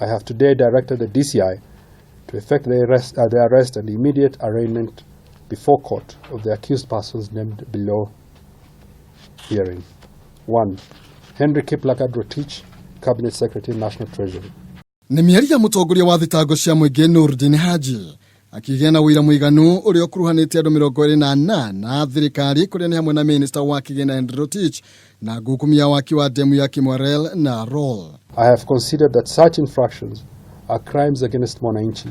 I have today directed the DCI to effect the arrest and immediate arraignment before court of the accused persons named below herein. 1. Henry Rotich, Cabinet Secretary, National Treasury. Nĩ mĩario ya mutongoria wa thitangwo cia muingi Noordin Haji akiuga na uira muiganu uria ukuruhanĩtie andũ 28 na thirikari kuria ni hamwe na Minister wa kigina Henry Rotich na ngukumio waki wa ndemu ya Kimwarer na Arror. I have considered that such infractions are crimes against mwananchi,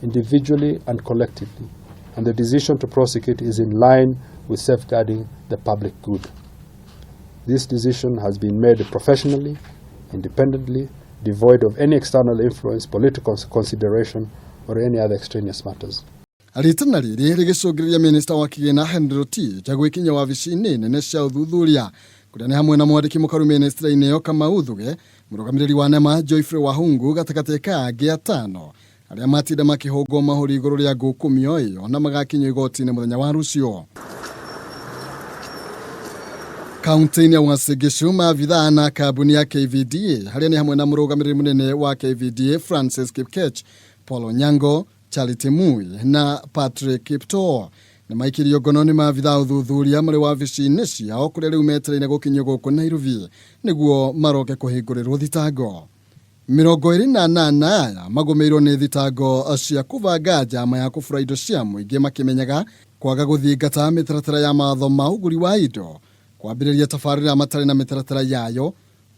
individually and collectively, and the decision to prosecute is in line with safeguarding the public good. This decision has been made professionally, independently, devoid of any external influence, political consideration, or any other extraneous matters. Alitana riri rigicungiriria Minister wa kigina Henry Rotich guikinya wabici-inĩ nene cia uthuthuria kuria ni hamwe na mwandiki mukaru minister-inĩ yo Kamau Thugge, murugamiriri wa nema Joyfrey Wahungu gatagati ka angĩ atano aria matinda makihũngwo mahũri igũrũ rĩa ngukumio ĩyo na magakinywo igoti-inĩ muthenya wa rũcio. Kaunti-inĩ ya Uasin Gishu mabithaa na kambuni ya KVDA haria ni hamwe na murugamiriri munene wa KVDA Francis Kipkech, Paul Onyango, Charity Mui na Patrick Kipto na maikirio ngono ni mabithaa uthuthuria mari wabici-inĩ ciao kuria riu metereire gukinywo gũkũ Nairobi niguo maroke kuhingũrĩrwo thitango. 28 aya magomeirwo ni thitango cia kũbanga njama ya kũbũra indo cia muingi makimenyaga kwaga gũthingata mĩtaratara ya matho ma ũgũri wa indo, kwambĩrĩria tabarĩra matarĩ na mĩtaratara yayo,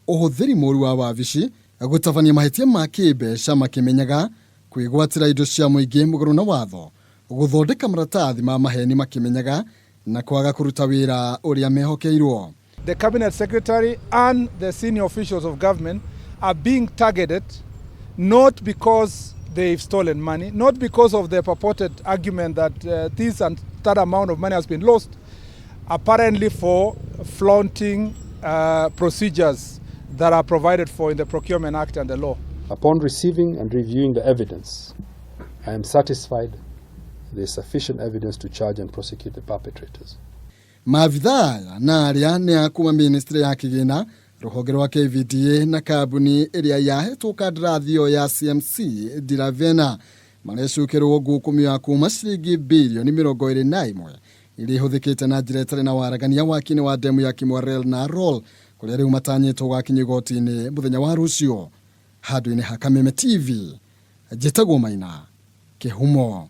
ũhũthĩri mũru wa wabici, gũtabania mahĩtia ma kĩmbeca makimenyaga, kwĩgwatĩra indo cia muingi mũgarũ na watho, gũthondeka maratathi ma maheni makimenyaga na kwaga kũruta wĩra ũrĩa mehokeirwo. The Cabinet Secretary and the senior officials of government are being targeted not because they've stolen money, not because of the purported argument that this and that amount of money has been lost, apparently for flaunting procedures that are provided for in the Procurement Act and the law. Upon receiving and reviewing the evidence, I am satisfied there is sufficient evidence to charge and prosecute the perpetrators. Mabithaa na aria ni akuma ministry ya kigina, rũhonge rwa KVDA na kambuni ĩrĩa yahetwo kandarathi ya CMC Diravena marecukĩrwo ngukumio ya kuma ciringi bilioni 21 iria ihũthĩkĩte na njĩra ĩtarĩ na waragania waki-inĩ wa ndemu ya Kimwarer na Arror kuria rĩu matanyĩtwo gwakinya igoti-inĩ mũthenya wa rũcio. Handũ-inĩ ha Kameme TV, njĩtagwo Maina Kĩhumo.